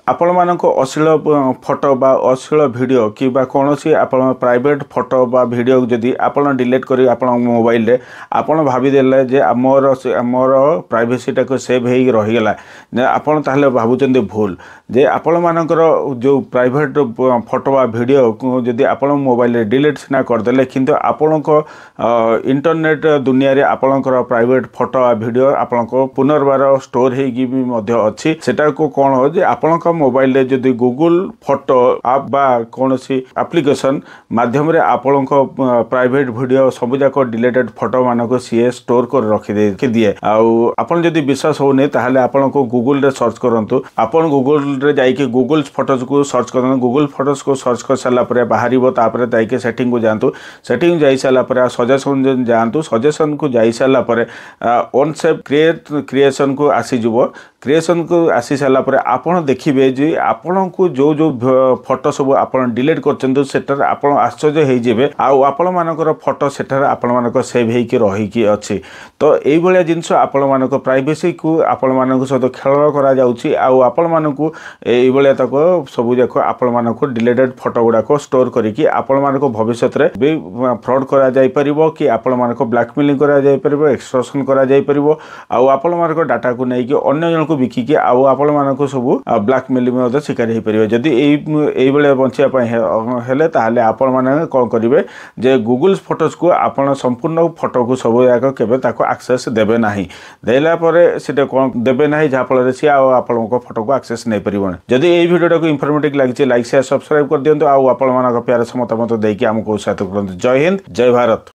आपण मानक अश्लील फोटो बा अश्लील वीडियो कि कौन सी आपण प्राइवेट फोटो बा वीडियो जदि आपण डिलीट करी आपण मोबाइल रे आपण भाविदेले जे मोर प्राइवेसीटा को सेव हो रहीगला आपण ताहले भावुचंदी भूल जे आपण मानकर जो प्राइवेट फोटो बा वीडियो जदि आपण मोबाइल रे डिलीट सिना करदेले किंतु आपण को इंटरनेट दुनिया रे आपण प्राइवेट फोटो वीडियो आपण को पुनर्बार स्टोर होगी भी मध्य अच्छी सेटा को कौन हो जे आपण मोबाइल रे जदि गूगल फोटो आप बा कौन सी एप्लिकेशन माध्यम रे आपण को प्राइवेट वीडियो सब जाक डिलीटेड फोटो मानको सी स्टोर कर रखी दिए आपण जदि विश्वास होने ताहले आपण को गूगल रे सर्च करंतु आपण गूगल रे जाइके गूगल फोटोज को सर्च करन गूगल फोटोज को सर्च कर साला परे बाहरिबो तापरे जाइके सेटिंग को जानतु सेटिंग जाई साला परे सजेशन जानतु सजेशन को जाई साला परे ऑन सेव क्रिएशन को आसी जुबो क्रिएशन को आसी साला परे आपण देखिबे जे आपण को जो जो फोटो सब आपण डिलीट करचंतु सेटर आपण आश्चर्य हेइ जेबे आपण मानकर फोटो सेटर आपण मानक सेव हेइ के रही की अछि तो एई भलिया जिंस आपण मानक प्राइवेसी को आपण मानक सहित खेल करा जाउछि आपण मानक एई भलिया तक सब जाक आपण मानक डिलीटेड फोटो गुडा को स्टोर करिकि आपण मानक भविष्य रे भी फ्रॉड करा जाय परिबो कि आपण मानक ब्लैकमेलिंग करा जाय परिबो एक्सटॉर्शन करा जाय परिबो आपण मानक डाटा को नै कि अन्य जन को बिकी कि आपण मानक सब ब्लैकमेलिंग शिकार हो पारे जदि ये बचापी हेले ताहले आपण माने कौन करेंगे जे गूगल फोटोज को आपण संपूर्ण फोटो को सब जाक केबे ताको एक्सेस देबे नाही देला परे सेटा कौन देबे नाही जहा फल सी आपण फोटो को एक्सेस नहीं परिबन जदि ये वीडियो को इन्फॉर्मेटिव लगी लाइक शेयर सब्सक्राइब कर दियंतु आपण मानक प्यार मतामत देकी हमको उत्साहित करंतु जय हिंद जय भारत।